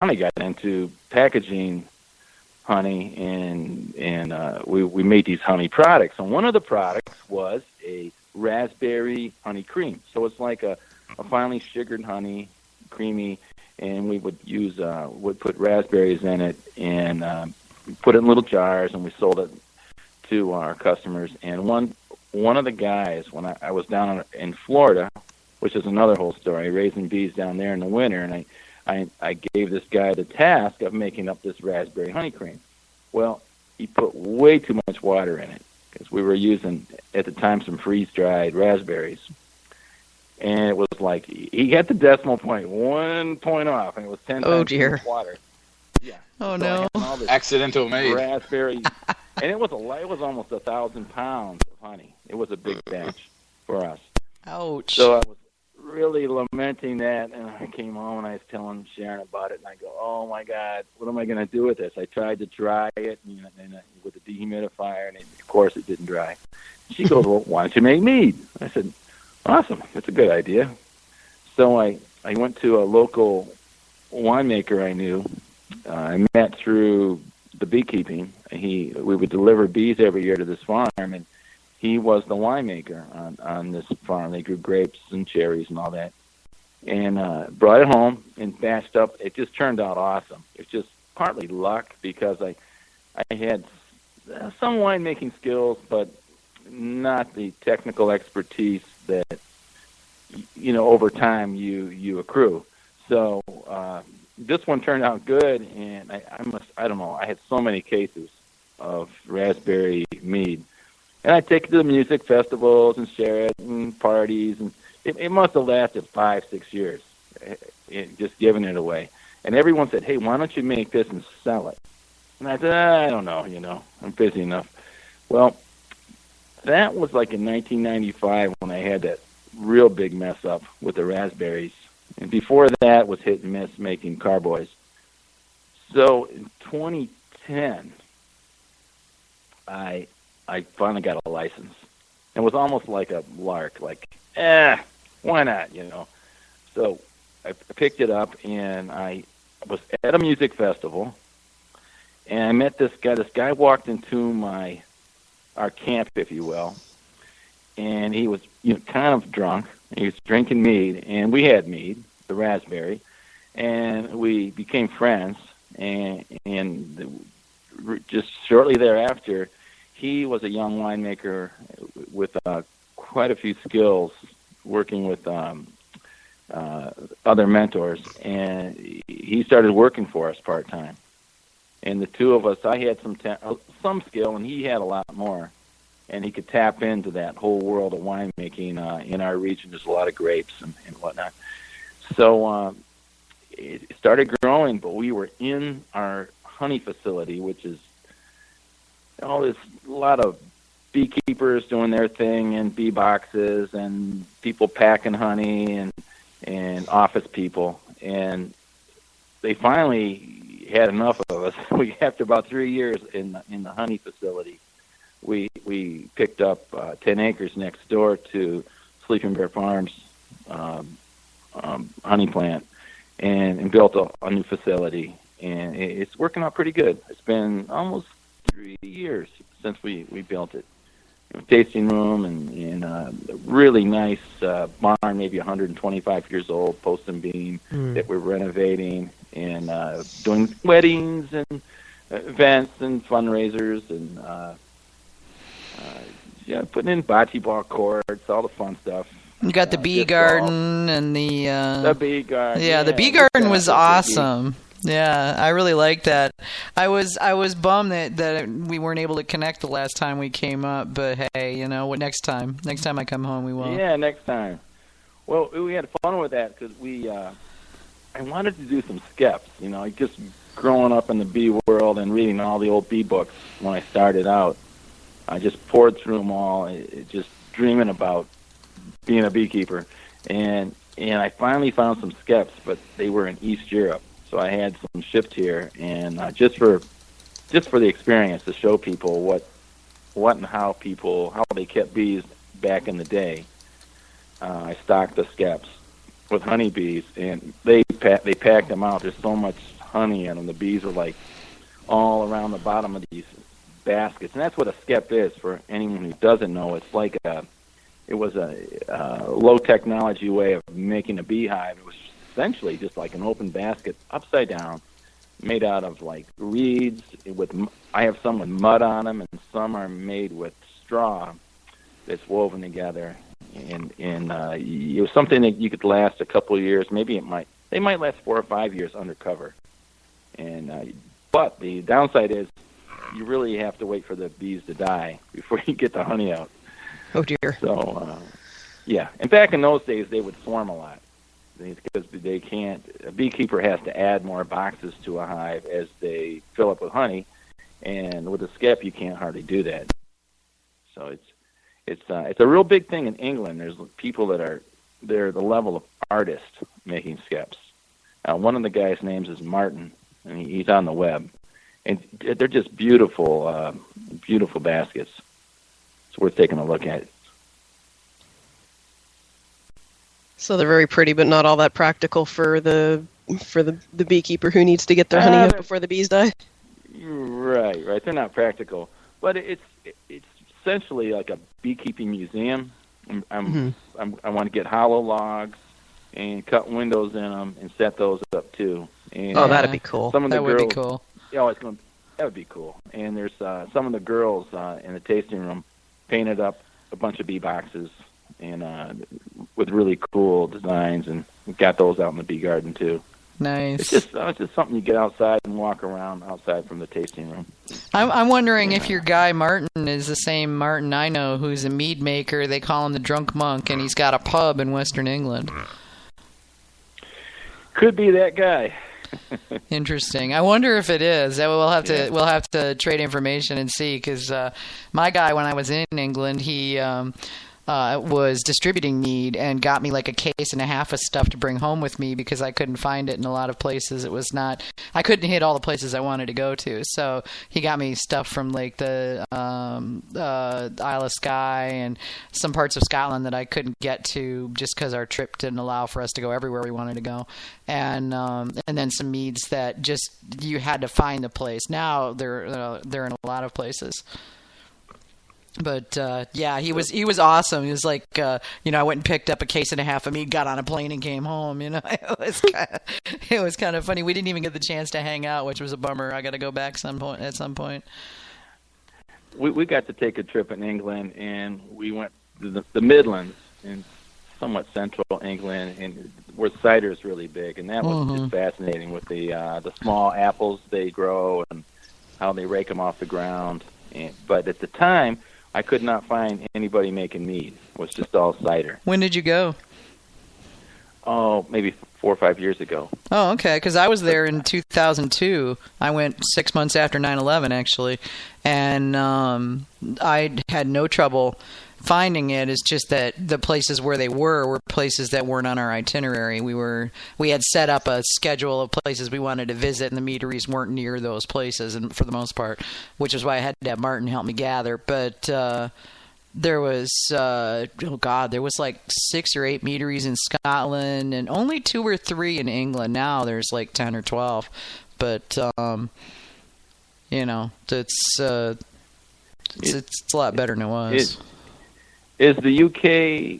finally got into packaging honey, and we made these honey products. And one of the products was a raspberry honey cream. So it's like a finely sugared honey, creamy, and we would put raspberries in it and put it in little jars, and we sold it to our customers. And one of the guys, when I was down in Florida, which is another whole story, raising bees down there in the winter, and I gave this guy the task of making up this raspberry honey cream. Well, he put way too much water in it because we were using, at the time, some freeze-dried raspberries. And it was like, he got the decimal point 1 point off, and it was 10 times too much water. Yeah. Oh, so no. Accidental Mead. Raspberry. And it was almost 1,000 pounds of honey. It was a big batch for us. Ouch. So I was really lamenting that, and I came home and I was telling Sharon about it, and I go, oh my God, what am I going to do with this? I tried to dry it with a dehumidifier, and of course it didn't dry. She goes, well, why don't you make mead? I said, awesome, that's a good idea. So I went to a local winemaker I knew. I met through the beekeeping. We would deliver bees every year to this farm, and he was the winemaker on this farm. They grew grapes and cherries and all that. And brought it home and batched up. It just turned out awesome. It's just partly luck because I had some winemaking skills, but not the technical expertise that, over time you accrue. So this one turned out good, and I don't know, I had so many cases of raspberry mead. And I'd take it to the music festivals and share it and parties. And it must have lasted 5-6 years, just giving it away. And everyone said, hey, why don't you make this and sell it? And I said, I don't know, I'm busy enough. Well, that was like in 1995 when I had that real big mess up with the raspberries. And before that was hit and miss making carboys. So in 2010, I finally got a license. It was almost like a lark, like, why not, So I picked it up, and I was at a music festival, and I met this guy. This guy walked into our camp, if you will, and he was kind of drunk. He was drinking mead, and we had mead, the raspberry, and we became friends, and just shortly thereafter, he was a young winemaker with quite a few skills, working with other mentors, and he started working for us part-time. And the two of us, I had some skill, and he had a lot more, and he could tap into that whole world of winemaking. In our region, there's a lot of grapes and whatnot. So it started growing, but we were in our honey facility, which is there's a lot of beekeepers doing their thing in bee boxes and people packing honey and office people. And they finally had enough of us. After about 3 years in the honey facility, we picked up 10 acres next door to Sleeping Bear Farms honey plant and built a new facility. And it's working out pretty good. It's been almost 3 years since we built it. Tasting room and a really nice barn, maybe 125 years old, post and beam that we're renovating and doing weddings and events and fundraisers and putting in bocce ball courts, all the fun stuff. You got the bee garden and the bee garden. Yeah, the bee garden was awesome. Yeah, I really liked that. I was bummed that we weren't able to connect the last time we came up, but hey, what next time? Next time I come home, we will. Yeah, next time. Well, we had fun with that because I wanted to do some skeps. Just growing up in the bee world and reading all the old bee books when I started out, I just poured through them all, just dreaming about being a beekeeper, and I finally found some skeps, but they were in East Europe. So I had some shipped here, and just for the experience, to show people what and how they kept bees back in the day. I stocked the skeps with honeybees, and they packed them out. There's so much honey in them. The bees are like all around the bottom of these baskets, and that's what a skep is. For anyone who doesn't know, it's like it was a low technology way of making a beehive. It was essentially just like an open basket upside down, made out of like reeds. I have some with mud on them, and some are made with straw that's woven together. And it was something that you could last a couple of years. Maybe they might last 4 or 5 years undercover. And but the downside is you really have to wait for the bees to die before you get the honey out. Oh dear. So yeah, and back in those days they would swarm a lot because they can't. A beekeeper has to add more boxes to a hive as they fill up with honey, and with a skep you can't hardly do that. So it's a real big thing in England. There's people they're the level of artists making skeps. One of the guys' names is Martin, and he's on the web, and they're just beautiful, beautiful baskets. It's worth taking a look at. So they're very pretty, but not all that practical for the beekeeper who needs to get their honey out before the bees die. Right. They're not practical, but it's essentially like a beekeeping museum. I want to get hollow logs and cut windows in them and set those up too. And that'd be cool. That would be cool. Yeah, that would be cool. And there's some of the girls in the tasting room painted up a bunch of bee boxes and with really cool designs, and got those out in the bee garden too. Nice. It's just something you get outside and walk around outside from the tasting room. I'm wondering if your guy Martin is the same Martin I know, who's a mead maker. They call him the Drunk Monk, and he's got a pub in Western England. Could be that guy. Interesting. I wonder if it is. We'll have to trade information and see, because my guy, when I was in England, he was distributing mead and got me like a case and a half of stuff to bring home with me because I couldn't find it in a lot of places. I couldn't hit all the places I wanted to go to. So he got me stuff from like the Isle of Skye and some parts of Scotland that I couldn't get to just because our trip didn't allow for us to go everywhere we wanted to go. And then some meads that just you had to find the place. Now they're in a lot of places. But yeah, he was awesome. He was like, I went and picked up a case and a half of mead, got on a plane, and came home. It was kind of funny. We didn't even get the chance to hang out, which was a bummer. I got to go back at some point. We got to take a trip in England, and we went to the Midlands in somewhat central England, and where cider is really big, and that was just fascinating with the small apples they grow and how they rake them off the ground. But at the time, I could not find anybody making mead. It was just all cider. When did you go? Oh, maybe 4 or 5 years ago. Oh, okay, because I was there in 2002. I went 6 months after 9/11, actually, and I had no trouble finding it. It's just that the places where they were places that weren't on our itinerary. We had set up a schedule of places we wanted to visit, and the meaderies weren't near those places, and for the most part, which is why I had to have Martin help me gather. But there was there was like 6 or 8 meaderies in Scotland, and only 2 or 3 in England. Now there's like 10 or 12, but it's a lot better than it was. Is the UK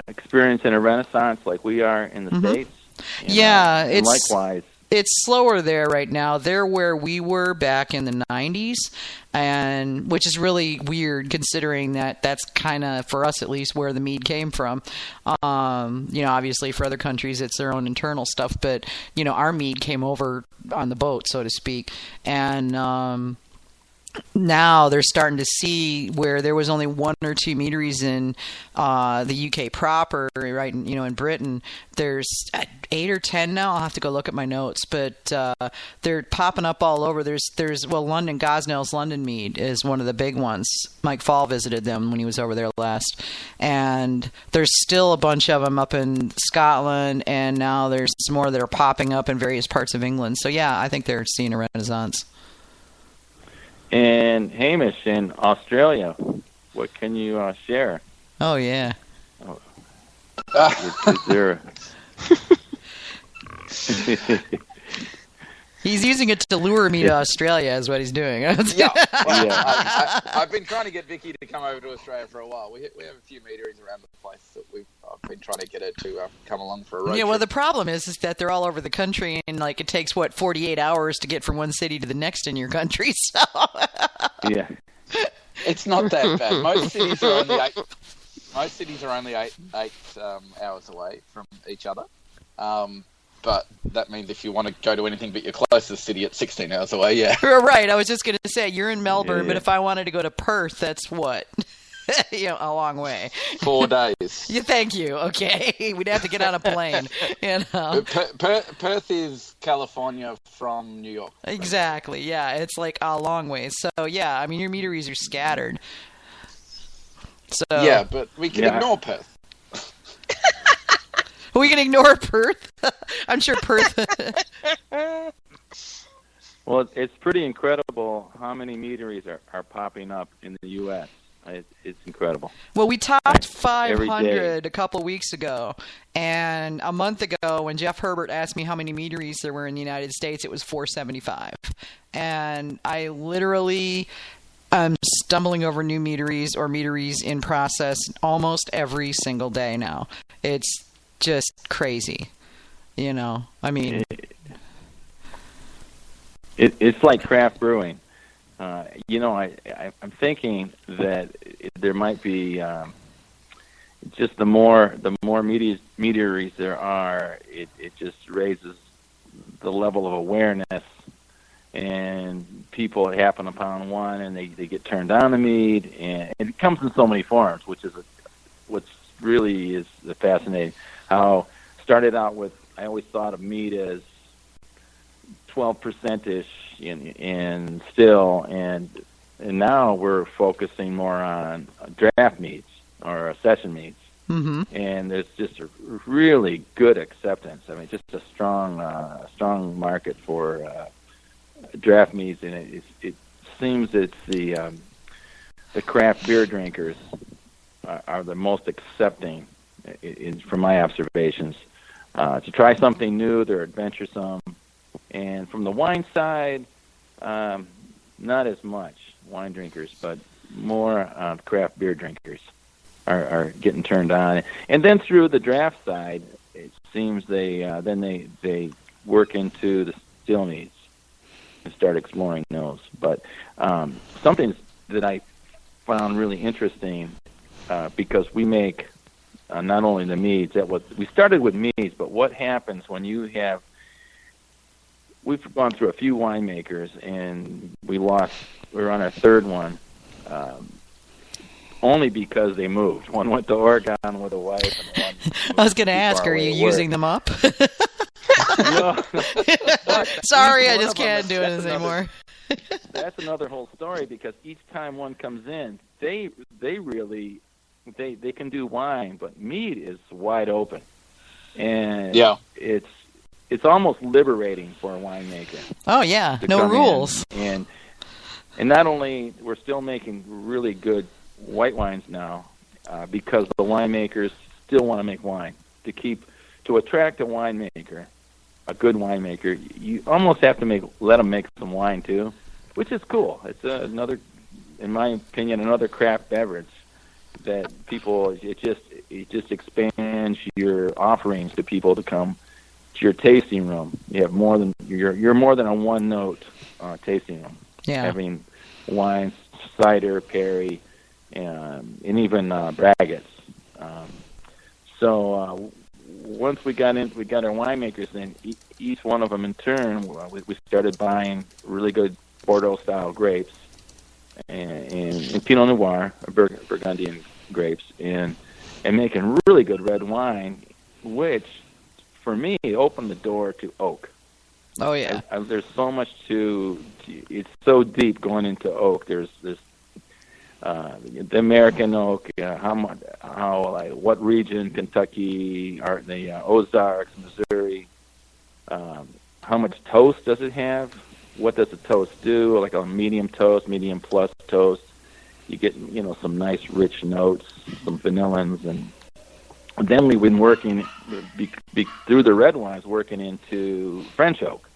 experiencing a renaissance like we are in the States? Yeah, it's likewise. It's slower there right now. They're where we were back in the 90s, and which is really weird considering that that's kind of, for us at least, where the mead came from. Obviously for other countries it's their own internal stuff, but our mead came over on the boat, so to speak, and now they're starting to see where there was only 1 or 2 meaderies in the UK proper, right? In Britain, there's 8 or 10 now. I'll have to go look at my notes, but they're popping up all over. There's London, Gosnell's London Mead is one of the big ones. Mike Fall visited them when he was over there last, and there's still a bunch of them up in Scotland, and now there's some more that are popping up in various parts of England. So yeah, I think they're seeing a renaissance. And Hamish in Australia, what can you share? Oh, yeah. Is there... He's using it to lure me to Australia, is what he's doing. Yeah. Well, I've been trying to get Vicky to come over to Australia for a while. We have a few meaderies around the place that I've been trying to get her to come along for a road Yeah, well, trip. the problem is that they're all over the country, and like it takes 48 hours to get from one city to the next in your country. So Yeah. It's not that bad. Most cities are only eight hours away from each other. But that means if you want to go to anything but your closest city, it's 16 hours away, yeah. Right, I was just going to say, you're in Melbourne, Yeah. but if I wanted to go to Perth, that's what? A long way. 4 days. Yeah, thank you. Okay. We'd have to get on a plane. Perth is California from New York. Exactly, yeah. It's like a long way. So, yeah, I mean, your meaderies are scattered. So Yeah, but we can ignore Perth. we can ignore Perth. I'm sure Perth. Well, it's pretty incredible how many meaderies are popping up in the U.S. It's incredible. Well, we topped Every 500 a couple weeks ago, and a month ago when Jeff Herbert asked me how many meaderies there were in the United States, it was 475. And I literally am stumbling over new meaderies or meaderies in process almost every single day now. It's just crazy, I mean... It's like craft brewing. I'm thinking that there might be just the more meaderies there are, it just raises the level of awareness, and people happen upon one and they get turned on to mead, and it comes in so many forms, which is what's really is fascinating. How started out with, I always thought of mead as 12%ish in still, and now we're focusing more on draft meads or session meads. Mm-hmm. And there's just a really good acceptance. I mean, just a strong market for draft meads, and it seems it's the craft beer drinkers are the most accepting, from my observations, to try something new. They're adventuresome. And from the wine side, not as much wine drinkers, but more craft beer drinkers are getting turned on. And then through the draft side, it seems they work into the still meads and start exploring those. But something that I found really interesting, because we make not only the meads, we started with meads, but what happens when you have... We've gone through a few winemakers, and we're on our third one, only because they moved. One went to Oregon with a wife, and one... I was going to ask, are you using them up? No. Sorry, I just can't do it anymore. That's another whole story, because each time one comes in, they really can do wine, but mead is wide open. And it's almost liberating for a winemaker. Oh yeah, no rules. And not only, we're still making really good white wines now, because the winemakers still want to make wine. To attract a winemaker, a good winemaker, you almost have to let them make some wine too, which is cool. It's another, in my opinion, another craft beverage that people, it just expands your offerings to people to come to your tasting room. You have more than you're more than a one note tasting room. Yeah. Having wines, cider, perry, and even braggots. So once we got our winemakers in, each one of them in turn, we started buying really good Bordeaux style grapes and Pinot Noir, Burgundian grapes, and making really good red wine, which for me opened the door to oak. Oh yeah. There's so much it's so deep going into oak. There's this the American oak, what region, Kentucky, or the Ozarks, Missouri, how much toast does it have? What does the toast do? Like a medium toast, medium plus toast, you get some nice rich notes, some vanillins, and then we've been working through the red wines, working into French oak.